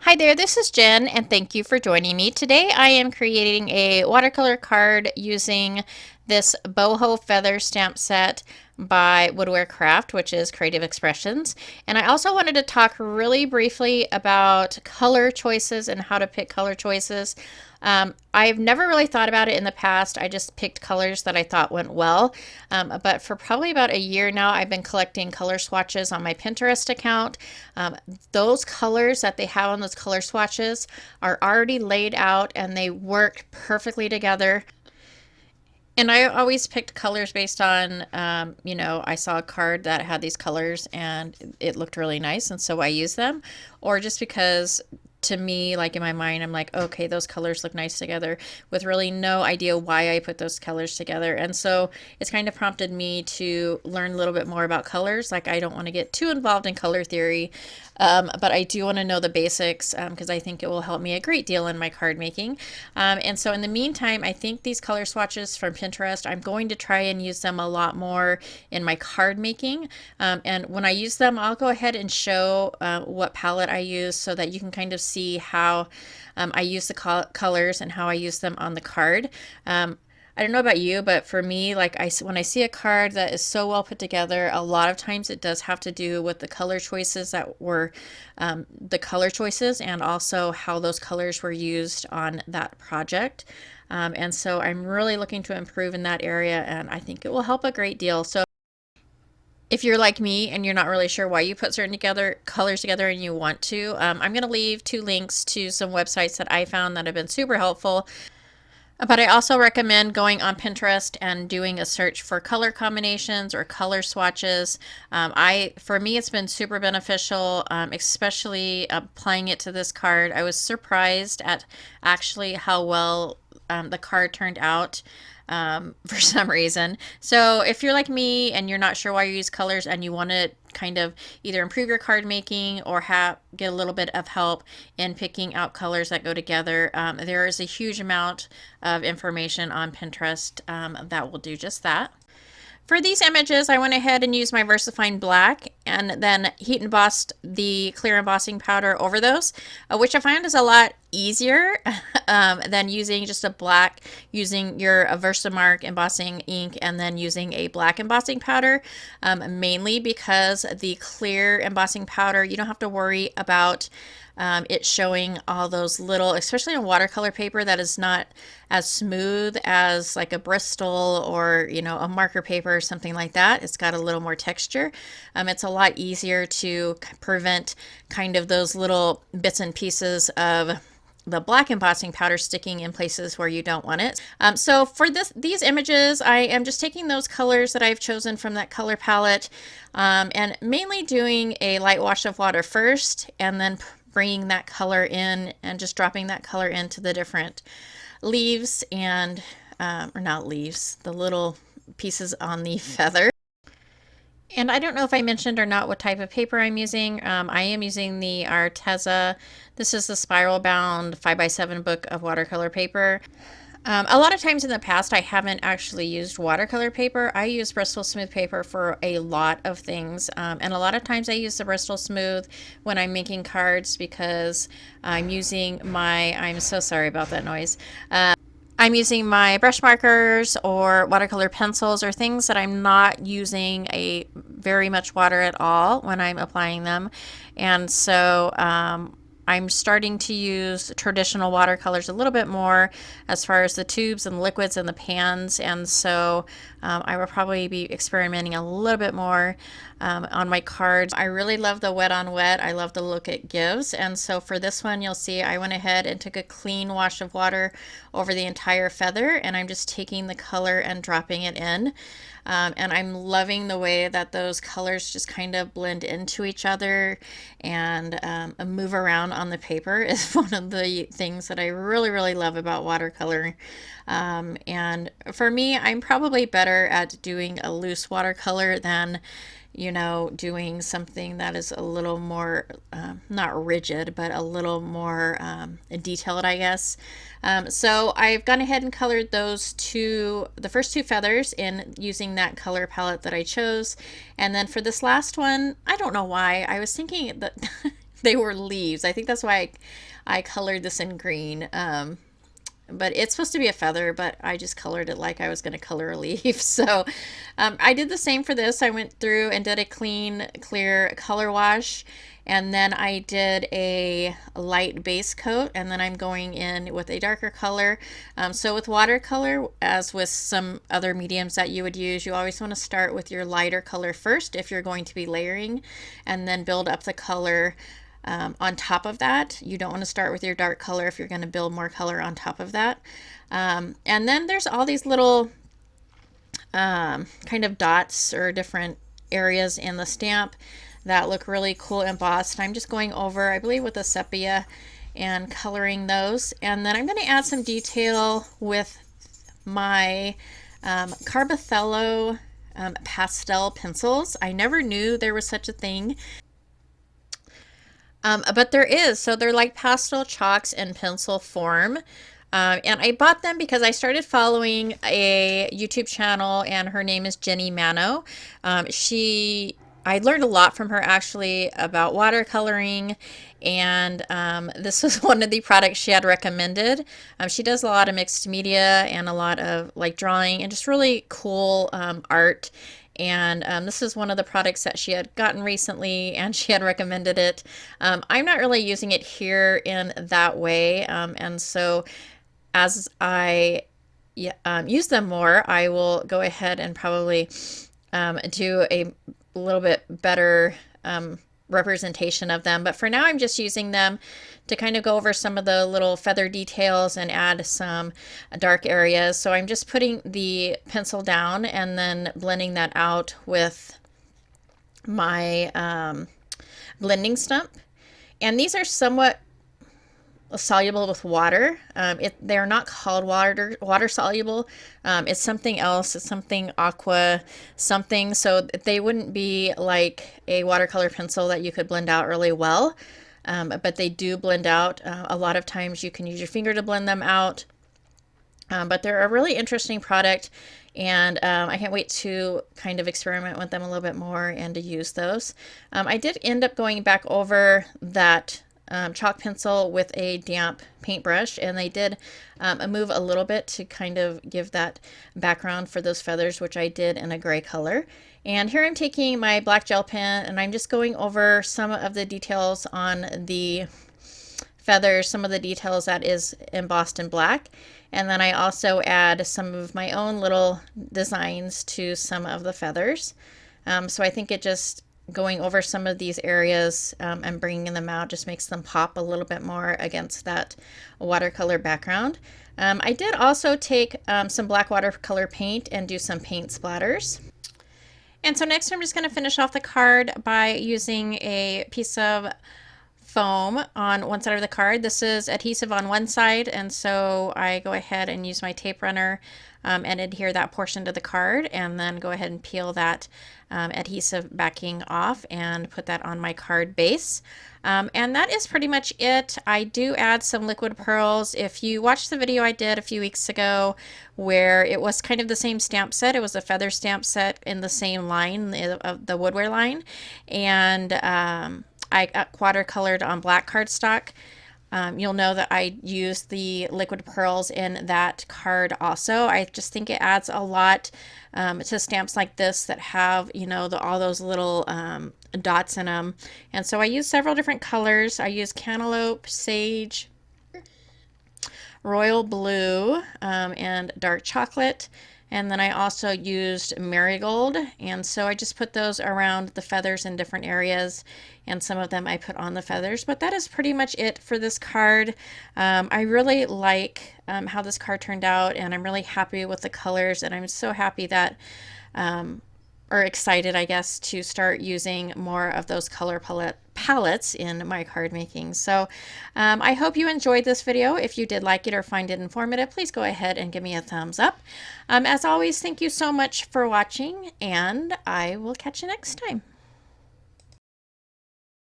Hi there, this is Jen, and thank you for joining me. Today I am creating a watercolor card using this Boho feather stamp set by Woodware Craft, which is Creative Expressions. And I also wanted to talk really briefly about color choices and how to pick color choices. I've never really thought about it in the past. I just picked colors that I thought went well. But for probably about a year now, I've been collecting color swatches on my Pinterest account. Those colors that they have on those color swatches are already laid out and they work perfectly together. And I always picked colors based on, I saw a card that had these colors and it looked really nice, and so I used them. Or just because to me, like in my mind, I'm like, okay, those colors look nice together with really no idea why I put those colors together. And so it's kind of prompted me to learn a little bit more about colors. Like, I don't want to get too involved in color theory, but I do want to know the basics because I think it will help me a great deal in my card making. And so in the meantime, I think these color swatches from Pinterest, I'm going to try and use them a lot more in my card making. And when I use them, I'll go ahead and show what palette I use so that you can kind of see how I use the colors and how I use them on the card. I don't know about you, but for me, when I see a card that is so well put together, a lot of times it does have to do with the color choices that were the color choices and also how those colors were used on that project. And so I'm really looking to improve in that area, and I think it will help a great deal. So if you're like me and you're not really sure why you put certain colors together and you want to, I'm going to leave two links to some websites that I found that have been super helpful. But I also recommend going on Pinterest and doing a search for color combinations or color swatches. For me, it's been super beneficial, especially applying it to this card. I was surprised at actually how well the card turned out for some reason. So if you're like me and you're not sure why you use colors and you want to kind of either improve your card making or get a little bit of help in picking out colors that go together, there is a huge amount of information on Pinterest that will do just that. For these images, I went ahead and used my VersaFine black and then heat embossed the clear embossing powder over those, which I find is a lot easier than using just a black, using your Versamark embossing ink and then using a black embossing powder, mainly because the clear embossing powder, you don't have to worry about it's showing all those little, especially on watercolor paper that is not as smooth as like a Bristol or, a marker paper or something like that. It's got a little more texture. It's a lot easier to prevent kind of those little bits and pieces of the black embossing powder sticking in places where you don't want it. So for these images, I am just taking those colors that I've chosen from that color palette and mainly doing a light wash of water first and then bringing that color in and just dropping that color into the different leaves and, or not leaves, the little pieces on the feather. And I don't know if I mentioned or not what type of paper I'm using. I am using the Arteza. This is the spiral bound 5x7 book of watercolor paper. A lot of times in the past, I haven't actually used watercolor paper. I use Bristol Smooth paper for a lot of things. And a lot of times I use the Bristol Smooth when I'm making cards because I'm so sorry about that noise. I'm using my brush markers or watercolor pencils or things that I'm not using a very much water at all when I'm applying them. And so I'm starting to use traditional watercolors a little bit more as far as the tubes and liquids and the pans, and so I will probably be experimenting a little bit more on my cards. I really love the wet on wet. I love the look it gives, and so for this one you'll see I went ahead and took a clean wash of water over the entire feather, and I'm just taking the color and dropping it in. And I'm loving the way that those colors just kind of blend into each other and move around on the paper is one of the things that I really, really love about watercolor. And for me, I'm probably better at doing a loose watercolor than doing something that is a little more, not rigid, but a little more detailed, I guess. So I've gone ahead and colored the first two feathers in using that color palette that I chose. And then for this last one, I don't know why, I was thinking that They were leaves. I think that's why I colored this in green. But it's supposed to be a feather, but I just colored it like I was going to color a leaf. So I did the same for this. I went through and did a clean, clear color wash, and then I did a light base coat, and then I'm going in with a darker color. So with watercolor, as with some other mediums that you would use, you always want to start with your lighter color first if you're going to be layering, and then build up the color on top of that. You don't want to start with your dark color if you're going to build more color on top of that. And then there's all these little kind of dots or different areas in the stamp that look really cool embossed. I'm just going over, I believe, with a sepia and coloring those. And then I'm going to add some detail with my Carbothello pastel pencils. I never knew there was such a thing. But there is. So they're like pastel chalks in pencil form. And I bought them because I started following a YouTube channel, and her name is Jenlee Mano. I learned a lot from her actually about watercoloring, and this was one of the products she had recommended. She does a lot of mixed media and a lot of like drawing and just really cool art. And this is one of the products that she had gotten recently, and she had recommended it. I'm not really using it here in that way, and so as I use them more, I will go ahead and probably do a little bit better representation of them. But for now, I'm just using them to kind of go over some of the little feather details and add some dark areas. So I'm just putting the pencil down and then blending that out with my blending stump. And these are somewhat soluble with water. They're not called water soluble. It's something else. It's something aqua something. So they wouldn't be like a watercolor pencil that you could blend out really well. But they do blend out. A lot of times you can use your finger to blend them out. But they're a really interesting product, and I can't wait to kind of experiment with them a little bit more and to use those. I did end up going back over that chalk pencil with a damp paintbrush, and they did move a little bit to kind of give that background for those feathers, which I did in a gray color. And here I'm taking my black gel pen, and I'm just going over some of the details on the feathers, some of the details that is embossed in black. And then I also add some of my own little designs to some of the feathers. So I think it just going over some of these areas and bringing them out just makes them pop a little bit more against that watercolor background. I did also take some black watercolor paint and do some paint splatters. And so next I'm just going to finish off the card by using a piece of foam on one side of the card. This is adhesive on one side, and so I go ahead and use my tape runner and adhere that portion to the card, and then go ahead and peel that adhesive backing off and put that on my card base. And that is pretty much it. I do add some liquid pearls. If you watched the video I did a few weeks ago where it was kind of the same stamp set, it was a feather stamp set in the same line, the woodware line, and I got watercolored on black cardstock. You'll know that I use the liquid pearls in that card also. I just think it adds a lot to stamps like this that have, you know, all those little dots in them. And so I use several different colors. I use Canteloupe, Sage, Royal Blue, and Dark Chocolate. And then I also used Marigold, and so I just put those around the feathers in different areas, and some of them I put on the feathers. But that is pretty much it for this card. I really like how this card turned out, and I'm really happy with the colors, and I'm so happy that, or excited, I guess, to start using more of those color palettes in my card making. So I hope you enjoyed this video. If you did like it or find it informative, please go ahead and give me a thumbs up. As always, thank you so much for watching, and I will catch you next time.